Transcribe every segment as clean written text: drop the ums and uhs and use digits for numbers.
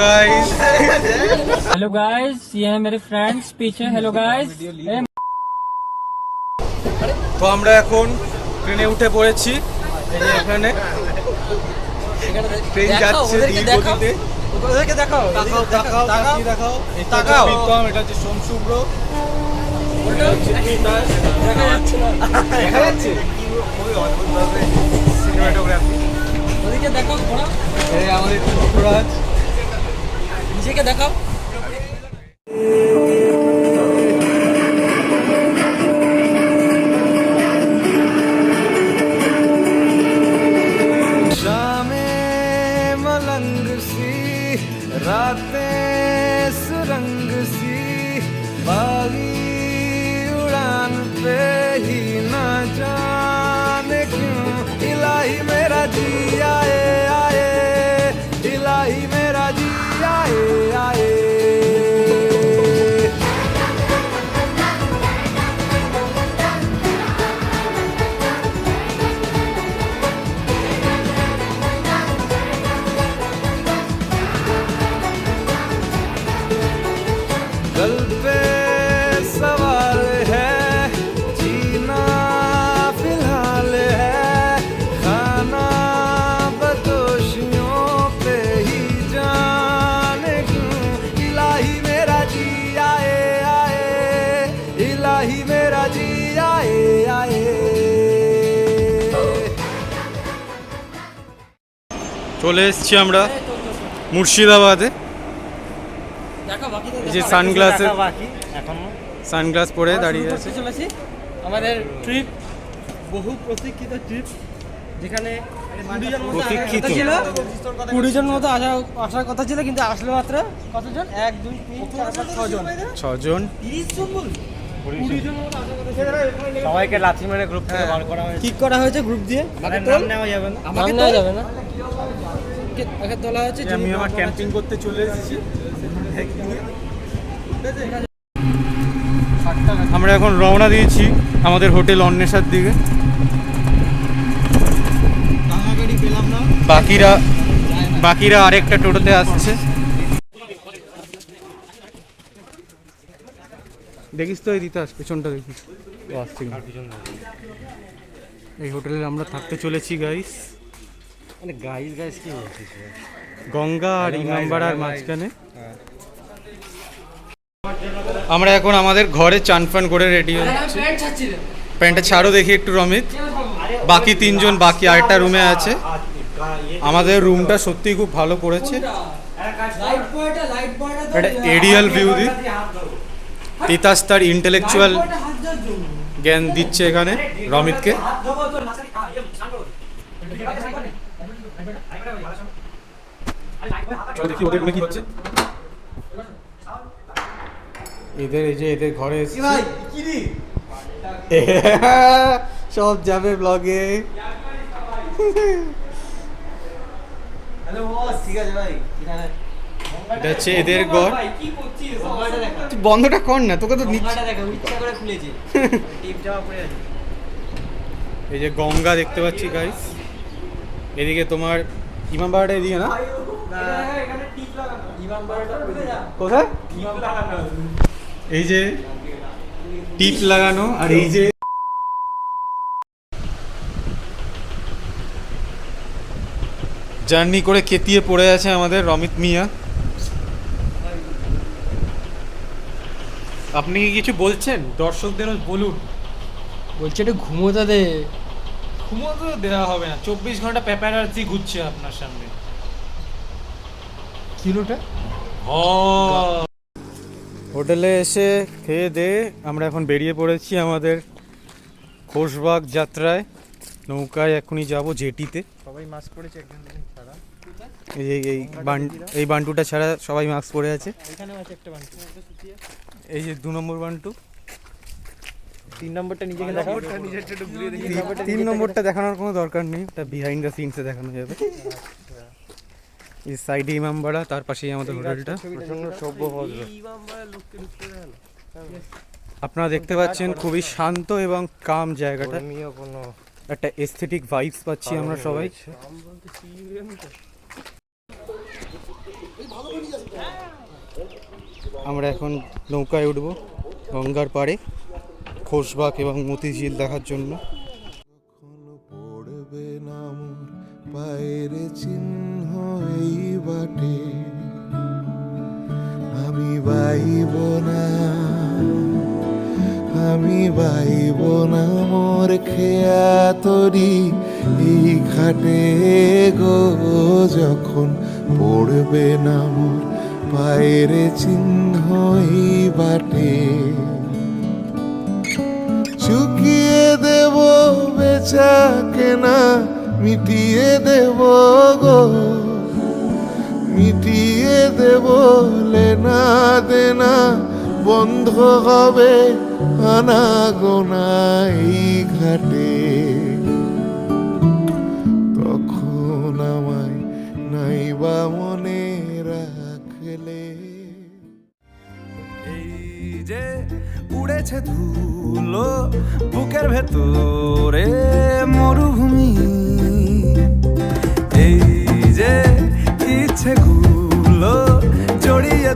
Guys hello guys, ये है मेरे फ्रेंड्स पीछे। Hello guys. তো আমরা এখন ট্রেনে উঠে পড়েছি। এই যে এখানে ট্রেন যাচ্ছে ধীর গতিতে। ওদেরকে দেখাও, তাকাও তাকাও তাকিয়ে দেখাও। এটা হচ্ছে প্রীতম, এটা হচ্ছে সোমশুভ্র, এটা হচ্ছে তিতাস। দেখা যাচ্ছে না, দেখা যাচ্ছে খুবই অদ্ভুতভাবে সিনেমাটোগ্রাফি। ওদেরকে দেখাও, ঘোড়া এই আমাদের যুবরাজ। নিজেকে দেখাও। शामें मलंग सी, रातें सुरंग सी, बागी उड़ान पे ही ना जाने क्यों इलाही मेरा जी आए आए, इलाही मेरा जी आए आए। कल पे सवाल है, जीना फिलहाल है, खाना बदोशियों पे ही जाने क्यों इलाही मेरा जी आए आए, इलाही मेरा जी आए आए। চলে এসেছি আমরা মুর্শিদাবাদে। দেখা বাকি এই যে সানগ্লাসে বাকি এখনো সানগ্লাস পরে দাঁড়িয়ে আছে। চলেছি আমাদের ট্রিপ, বহু প্রতীক্ষিত ট্রিপ, যেখানে 20 জন মতো আসার কথা ছিল, কিন্তু আসলে মাত্র কতজন? 1 2 3 4 5 6 জন। 6 জন। 30 জন বল, 20 জন মতো আসার কথা ছিল। সবাইকে লাথি মেরে গ্রুপ থেকে বার করা হয়েছে। কি করা হয়েছে গ্রুপ দিয়ে? নাম নেওয়া যাবে না, আমাকে নেওয়া যাবে না। আগে তোলা হচ্ছে। আমি আমার ক্যাম্পিং করতে চলে এসেছি। আমরা এখন রওনা দিয়েছি আমাদের হোটেল অন্বেষার দিকে। বাকিরা আরেকটা টোটোতে আসছে। দেখিস তো এই তিতাস, পেছনটা দেখিস ও আসছে। এই হোটেলে আমরা থাকতে চলেছি গাইস। মানে গাইস কি বলছিস? গঙ্গা আর ইমামবাড়ার মাঝখানে। আমরা এখন আমাদের ঘরে চান ফান করে রেডি হচ্ছি। প্যান্টটা ছাড়ো দেখি একটু রমিত। বাকি 3 জন বাকি আরেকটা রুমে আছে। আমাদের রুমটা সত্যিই খুব ভালো করেছে। একটা এরিয়াল ভিউ দি। তিতাস তার ইন্টেলেকচুয়াল জ্ঞান দিচ্ছে এখানে রমিতকে। দেখি ওদের রুমে কি হচ্ছে। এদের ঘরে সব যাবে ব্লগে। এটা হচ্ছে এদের ঘর। তুই বন্ধটা কর না, তোকে তো এই যে গঙ্গা দেখতে পাচ্ছি গাইস। এদিকে তোমার ইমামবাড়াটা এদিকে না, কোথায় এই যে টিপ লাগানো। আর এই যে জার্নি করে কেতিয়ে পড়ে আছে আমাদের রমিত মিয়া। আপনি কি কিছু বলছেন? দর্শকদের বলুন। বলছে একটু ঘুমোতে দে। ঘুমোতে দেওয়া হবে না, 24 ঘন্টা প্যাপারাজি ঘুরছে আপনার সামনে। কিলোটা হোটেলে এসে খেয়ে দে আমরা এখন বেরিয়ে পড়েছি আমাদের খোশবাগ যাত্রায়। নৌকায় এখনই যাব জেটিতে। সবাই মাস্ক পরেছে, একজন ছাড়া। এই বান্টুটা ছাড়া সবাই মাস্ক পরে আছে। এখানেও আছে একটা বান্টু। এই যে 2 নম্বর বান্টু। 3 নম্বরটা নিজেকে দেখাও। 3 নম্বরটা দেখানোর কোনো দরকার নেই, এটা বিহাইন্ড দ্য সিনসে দেখানো যাবে। এই সাইডে ইমামবাড়া, তার পাশেই আমাদের হোটেলটা। প্রচন্ড সভ্য ভদ্র। আপনারা দেখতে পাচ্ছেন খুবই শান্ত এবং কাম জায়গাটা। একটা এস্থেটিক ভাইবস পাচ্ছি আমরা সবাই। আমরা এখন নৌকায় উঠব গঙ্গার পাড়ে খোশবাগ এবং মতিঝিল দেখার জন্য। পড়বে না মোর পায়ের চিহ্ন এই বাটে, আমি বাইব না, আমি বাইব না মোর খেয়া তরি এই ঘাটে গো, যখন পড়বে না মোর পায়ের চিহ্ন এই বাটে। চুকিয়ে দেব বেচা কেনা, মিটিয়ে দেব গো, মিটিয়ে দেব লেনা দেনা, বন্ধ হবে আনা গোনা এই ঘাটে, তখন আমায় নাইবা মনে রাখলে। এই যে উড়েছে ধুলো বুকের ভেতরে মরুভূমি, এই যে ইচ্ছেগুলো জড়িয়ে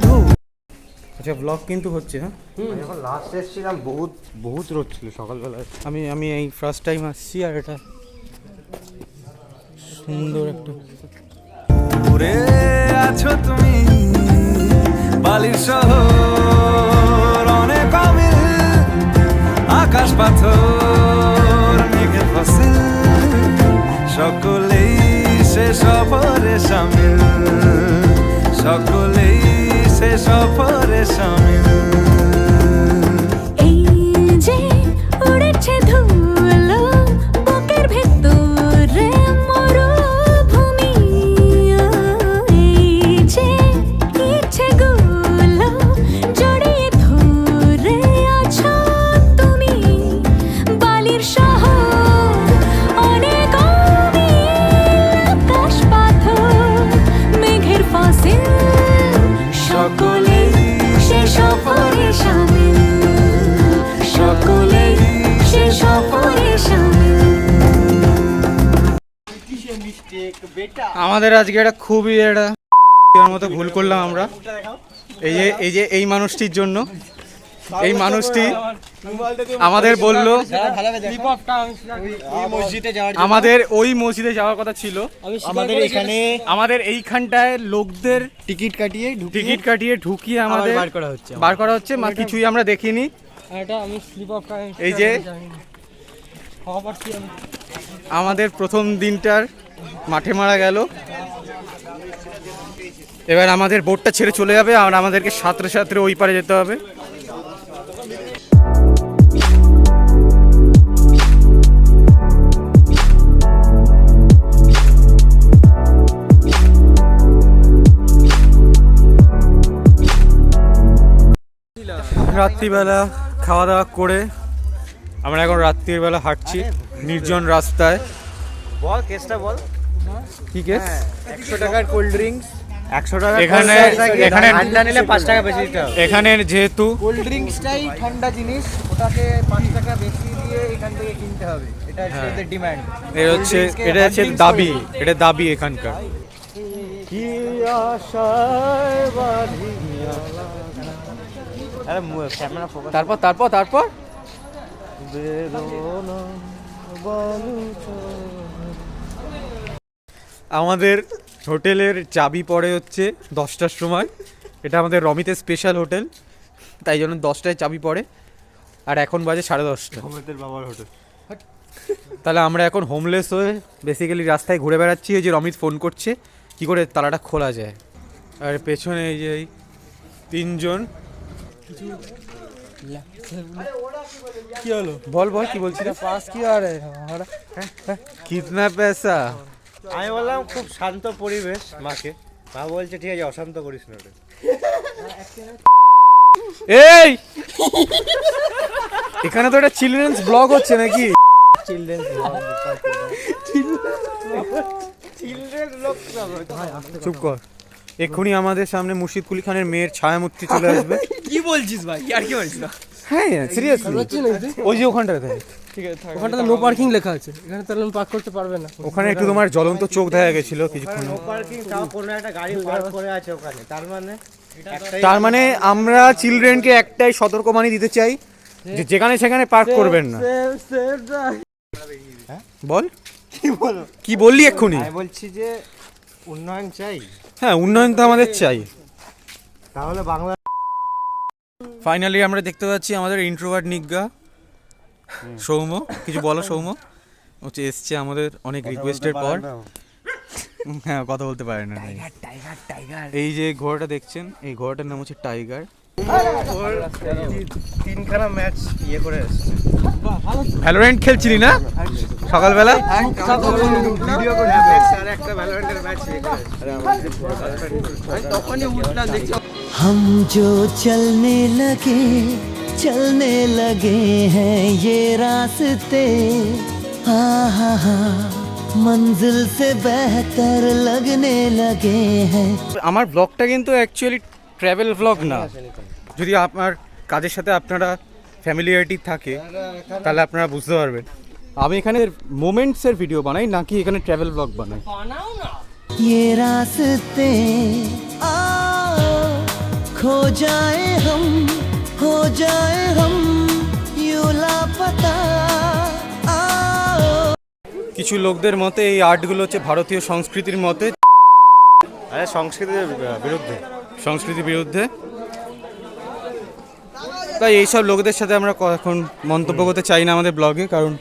আচ্ছা ব্লগ কিন্তু হচ্ছে। হ্যাঁ যখন লাস্ট এসেছিলাম বহুত রোদ ছিল সকালবেলায়। আমি এই ফার্স্ট টাইম আসছি, আর এটা সুন্দর একটা ঘুরে আছো তুমি বালির শহর, অনেক অমিল আকাশ পাথর মেঘের ফসিল, সকলেই সে সফরে সামিল, সকলেই সে সফরে সামিল। এই যে উড়েছে ধুলো বুকের ভেতরে মরুভূমি, এই যে ইচ্ছেগুলো জড়িয়ে ধরে আছো তুমি বালির শহর, অনেক অমিল আকাশ পাথর মেঘের ফসিল, সকলেই সে সফরে শামিল, সকলেই সে সফরে শামিল। আমাদের আজকে একটা খুবই একটা মতো ভুল করলাম আমরা। এই মানুষটির জন্য, এই মানুষটি আমাদের বলল আমাদের ওই মসজিদে যাওয়ার কথা ছিল। আমাদের এইখানটায় লোকদের টিকিট কাটিয়ে ঢুকিয়ে আমাদের বার করা হচ্ছে, কিছুই আমরা দেখিনি। এই যে আমাদের প্রথম দিনটার মাঠে মারা গেল। এবার আমাদের বোটটা ছেড়ে চলে যাবে, আর আমাদেরকে সাঁতরে সাঁতরে ওই পারে যেতে হবে। রাত্রিবেলা খাওয়া দাওয়া করে আমরা এখন রাত্রির বেলা হাঁটছি নির্জন রাস্তায়। বল কেসটা বল, কি কেস? 100 টাকার কোল্ড ড্রিঙ্কস, 100 টাকা এখানে ঠান্ডা নিলে 5 টাকা বেশি দিতে হবে। এখানে যেহেতু কোল্ড ড্রিঙ্কসটাই ঠান্ডা জিনিস, ওটাকে 5 টাকা বেশি দিয়ে এখান থেকে কিনতে হবে, এটা হচ্ছে ওদের ডিমান্ড। এটা হচ্ছে দাবি, এটা দাবি এখানকার। কি আশায় বাঁধিয়া, আরে ক্যামেরা ফোকাস। তারপর বেদনা বালুচা। আমাদের হোটেলের চাবি পড়ে হচ্ছে 10টার সময়। এটা আমাদের রমিতের স্পেশাল হোটেল, তাই জন্য 10টায় চাবি পড়ে, আর এখন বাজে 10:30। রমিতের বাবার হোটেল। তাহলে আমরা এখন হোমলেস হয়ে বেসিক্যালি রাস্তায় ঘুরে বেড়াচ্ছি। এই যে রমিত ফোন করছে কি করে তালাটা খোলা যায়, আর পেছনে এই যে এই 3জন। কি হলো বল কি বলছিস? পাস কি আরে কিতনা পয়সা? আমি বললাম খুব শান্ত পরিবেশ, মাকে মা বলছে ঠিক আছে অশান্ত করিস না রে। এই এখানে তো একটা চিলড্রেন্স ব্লগ হচ্ছে নাকি? চিলড্রেন্স লোক চুপ কর, এক্ষুনি আমাদের সামনে মুর্শিদ কুলি খানের মেয়ের ছায়ামূর্তি চলে আসবে। কি বলছিস ভাই? আর কি বলছিস? হ্যাঁ সিরিয়াসলি ওই যে ওখানটাতে ওখানটাতে নো পার্কিং লেখা আছে, এখানে তাহলে পার্ক করতে পারবে না। ওখানে একটু তোমার জ্বলন্ত চোখ দেখা গেছিল কিছুক্ষণ। পার্কিং তাও কোনো একটা গাড়ি পার্ক করে আছে ওখানে, তার মানে আমরা চিলড্রেনকে একটাই সতর্কবাণী দিতে চাই যে যেখানে সেখানে পার্ক করবেন না। বল কি বললি এক্ষুনি? আমি বলছি যে উন্নয়ন চাই, হ্যাঁ উন্নয়ন তো আমাদের চাই। তাহলে বাংলা ফাইনালি আমরা দেখতে পাচ্ছি আমাদের ইন্ট্রোভার্ট নিজ্ঞা সৌম্য। কিছু বলো সৌম্য, হচ্ছে এসছে আমাদের অনেক রিকোয়েস্টের পর। হ্যাঁ কথা বলতে পারে না। এই যে ঘোড়াটা দেখছেন, এই ঘোড়াটার নাম হচ্ছে টাইগার। তিনখানা ম্যাচ ইয়ে করে এসছে। ভ্যালোরেন্ট খেলছিলি না সকালবেলা? ভিডিও করে আর একটা ভ্যালোরেন্টের ম্যাচ ইয়ে করে এসছে। তখনই উঠলাম দেখছি हम जो चलने लगे हैं ये रास्ते, हाँ हाँ हाँ मंजिल से बेहतर लगने लगे हैं। আমার ব্লগটা কিন্তু অ্যাকচুয়ালি ট্রাভেল ব্লগ না। যদি আপনার কাজের সাথে আপনারা ফ্যামিলিয়ারিটি থাকে তাহলে আপনারা বুঝতে পারবেন আমি এখানে মোমেন্টসের ভিডিও বানাই নাকি এখানে ট্রাভেল ব্লগ বানাই। ये रास्ते आओ खो जाए हम, हो जाए हम यूं लापता। आओ কিছু লোকদের মতে এই আর্টগুলো হচ্ছে ভারতীয় সংস্কৃতির মতে, আরে সংস্কৃতির বিরুদ্ধে, সংস্কৃতির বিরুদ্ধে। তাই এইসব লোকদের সাথে আমরা এখন মন্তব্য করতে চাই না আমাদের ব্লগে, কারণ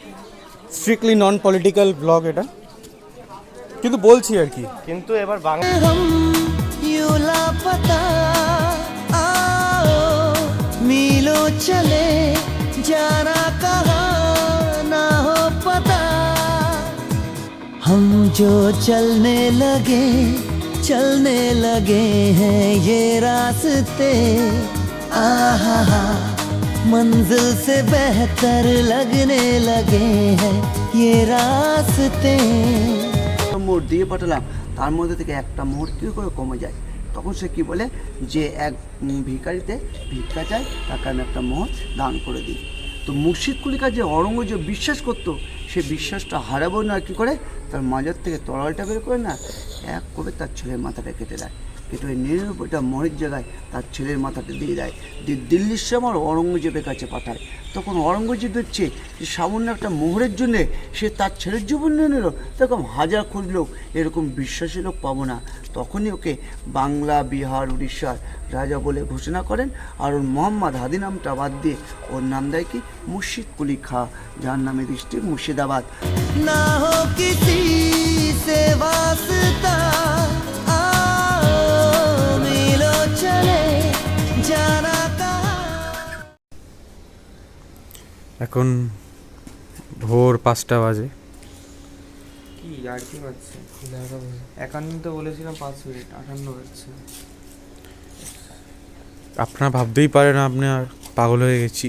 স্ট্রিক্টলি নন পলিটিক্যাল ব্লগ এটা, কিন্তু বলছি আর কি। কিন্তু এবার বাংলা हम यूं लापता। आओ मीलों चले जाना कहाँ ना हो पता। हम जो चलने लगे हैं ये रास्ते, आहा हा मंजिल से बेहतर लगने लगे हैं ये रास्ते। মোড় দিয়ে পাঠালাম, তার মধ্যে থেকে একটা মোড় কী করে কমে যায়, তখন সে কি বলে যে এক ভিখারিতে ভিক্ষা চায়, তাকে আমি একটা মোহর দান করে দিই। তো মুর্শিদ কুলিকা যে অরঙ্গজেব বিশ্বাস করতো, সে বিশ্বাসটা হারাবো না কী করে, তার মাজার থেকে তরোয়ালটা বের করে না এক করে তার ছেলের মাথাটা কেটে দেয়, কেটে ওই 99টা মোহরের জায়গায় তার ছেলের মাথাটা দিয়ে দেয়, দিয়ে দিল্লির সময় অরঙ্গজেবের কাছে পাঠায়। তখন অরঙ্গজেব দেখছে যে সামান্য একটা মোহরের জন্যে সে তার ছেলের জীবন নিয়ে নিল, তখন হাজার খুঁজলেও এরকম বিশ্বাসী লোক পাবো না। তখনই ওকে বাংলা, বিহার, উড়িষ্যার রাজা বলে ঘোষণা করেন, আর ওর মোহাম্মদ হাদি নামটা বাদ দিয়ে ওর নাম দেয় কি মুর্শিদ কুলি খা, যার নামে ডিস্ট্রিক্ট মুর্শিদাবাদ। ना हो किसी से वास्ता, आओ मिलो चले जाना कहाँ। এখন ভোর 5টা বাজে। কি আর কি হচ্ছে? 51 তো বলেছিলাম 5 মিনিট, 58 হচ্ছে। আপনারা ভাবতেই পারেন আপনি আর পাগল হয়ে গেছি।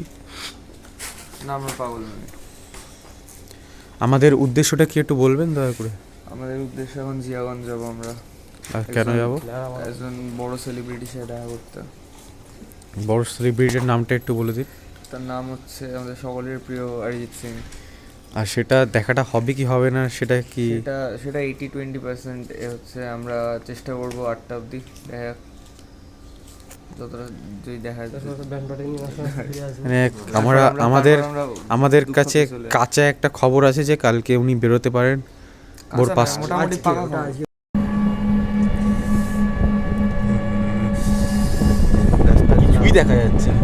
না আমরা পাগল নই। আমাদের উদ্দেশ্যটা কি একটু বলবেন দয়া করে? আমাদের উদ্দেশ্য এখন জিয়াগঞ্জ যাবো আমরা। আর কেন যাব? একজন বড় সেলিব্রিটির সাথে দেখা করতে। বড় সেলিব্রিটির নামটা একটু বলে দিন। তার নাম হচ্ছে আমাদের সকলের প্রিয় অরিজিৎ সিং। আর সেটা দেখাটা হবে কি হবে না সেটা কি? সেটা 80-20% হচ্ছে, আমরা চেষ্টা করবো 8টা অবধি দেখা, যতটা যদি দেখা যায়। মানে আমাদের কাছে কাঁচা একটা খবর আছে যে কালকে উনি বেরোতে পারেন ভোর 5টা। মোটামুটি পাকা খবর। কিছুই দেখা যাচ্ছে না।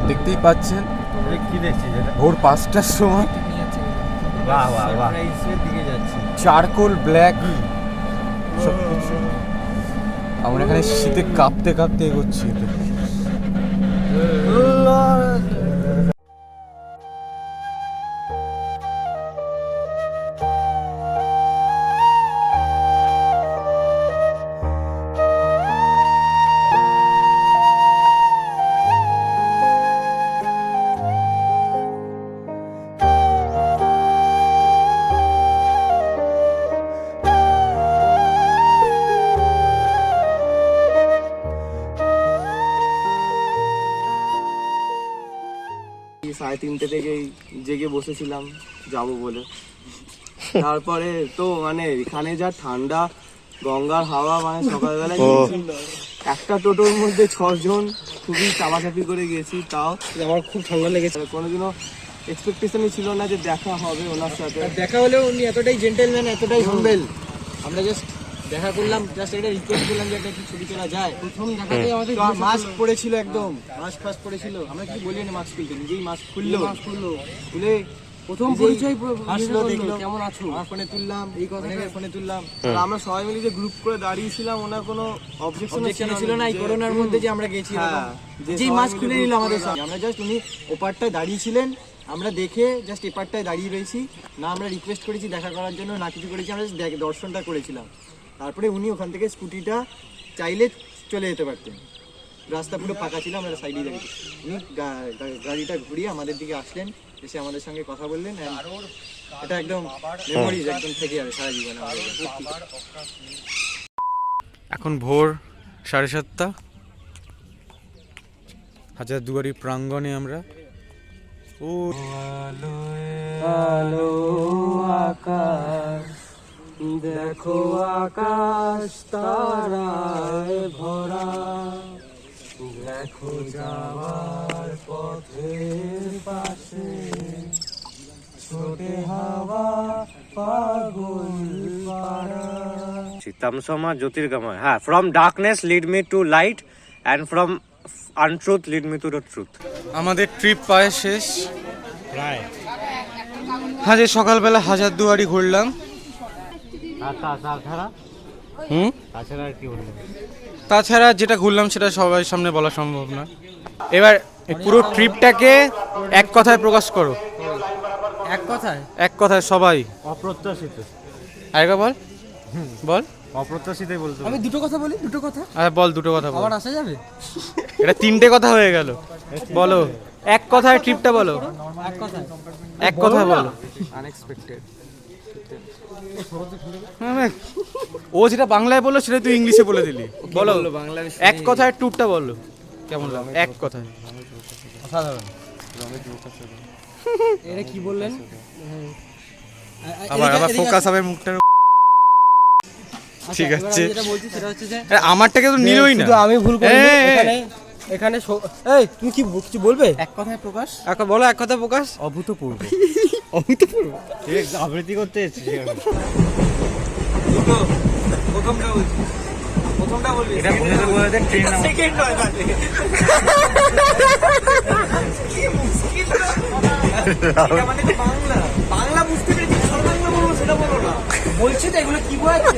দেখতেই পাচ্ছেন কি দেখছি ভোর 5টার সময় বাহ বাহ বাহ দিকে যাচ্ছে চারকোল ব্ল্যাক সব কিছু। আমরা এখানে শীতে কাঁপতে কাঁপতে এগোচ্ছি। 3:30 থেকেই জেগে বসেছিলাম যাব বলে। তারপরে তো মানে এখানে যা ঠান্ডা, গঙ্গার হাওয়া, মানে সকালবেলা একটা টোটোর মধ্যে 6 জন খুবই চাপাচাপি করে গেছি। তাও আমার খুব ঠান্ডা লেগেছে। কোনোদিনও এক্সপেকটেশনই ছিল না যে দেখা হবে ওনার সাথে। দেখা হলেও উনি এতটাই জেন্টেলম্যান, এতটাই হাম্বেল। আমরা জাস্ট দেখা করলাম, জাস্ট একটা রিকোয়েস্ট করলাম যে একটা কি ছবি তোলা যায়। প্রথম দেখাতে আমাদের মাস্ক পরেছিল, একদম মাস্ক ফাস্ক পরেছিল। আমরা কি বলি না মাস্ক খুলতে, নিজেই মাস্ক খুললো, খুলে প্রথম পরিচয় আসলো, দেখলো কেমন আছো, আমার ফোনে তুললাম, এই কথাটা ফোনে তুললাম। আর আমরা সবাই মিলে যে গ্রুপ করে দাঁড়িয়েছিলাম, ওনার কোনো অবজেকশন ছিল না এই করোনার মধ্যে যে আমরা গেছি। যেই মাস্ক খুলে নিল আমাদের সামনে, আমরা জাস্ট উনি ওপারটায় দাঁড়িয়েছিলেন, আমরা দেখে জাস্ট এপারটায় দাঁড়িয়ে রয়েছি। না আমরা রিকোয়েস্ট করেছি দেখা করার জন্য, না কিছু করেছি, আমরা জাস্ট দর্শনটা করেছিলাম। তারপরে উনি ওখান থেকে স্কুটিটা চাইলে চলে যেতে পারতেন, রাস্তা পুরো ফাঁকা ছিল, আমরা সাইডে দাঁড়িয়ে। উনি গাড়িটা ঘুরিয়ে আমাদের দিকে আসলেন, এসে আমাদের সঙ্গে কথা বললেন। এটা একদম মেমোরিজ, একদম থেকে যাবে সারা জীবন আমাদের। এখন ভোর 7:30, হাজারদুয়ারি প্রাঙ্গণে আমরা। ও আলো আকাশ, দেখো আকাশ তারায় ভরা, দেখো যাওয়ার পথের পাশে ছোটে হাওয়া পাগল পাড়া। তমসমা জ্যোতির্গময়, হ্যাঁ, from darkness lead me two light and from আনট্রুথ lead me to the truth. আমাদের ট্রিপ প্রায় শেষ প্রায়। হ্যাঁ, যে সকালবেলা হাজারদুয়ারি ঘুরলাম। তাছাড়া যেটা ঘুরলাম সেটা সবার সামনে বলা সম্ভব না। এবার পুরো ট্রিপটাকে এক কথায় প্রকাশ করো। এক কথায় সবাই। অপ্রত্যাশিত। আরেকবার বল, বল। অপ্রত্যাশিতই বলতে আমি দুটো কথা বলি, দুটো কথা। আরে বল, দুটো কথা বল। আবার আসা যাবে? এটা 3টে কথা হয়ে গেল। বলো, এক কথায় ট্রিপটা বলো। এক কথায় বলো। আনএক্সপেক্টেড। ও যেটা বাংলায় বললো সেটা তুই ইংলিশে বলে দিলি। বলো, এক কথায় ট্যুরটা বলো কেমন লাগলো, এক কথায়। অসাধারণ। এটা কি বললেন? আবার ফোকাস হবে মুখটার। ঠিক আছে, যেটা বলছি সেটা হচ্ছে যে আমারটাকে তো নিলই না। আমি ভুল করিনি। এখানে এই তুমি কি কিছু বলবে? এক কথায় প্রকাশ। বলো, এক কথায় প্রকাশ। অভূতপূর্ব। অভূতপূর্ব। আবৃত্তি করতে এসেছি। প্রথমটা বলবি। এটা বলে দেন ট্রেন নাম্বার। সেকেন্ড হয় তাতে। কি মুশকিল। এটা মানে তো বাংলা। বাংলা বুঝতে পেরেছি, সব বাংলা বলবো সেটা বলো না। বলছি তো এগুলো কি বলছে?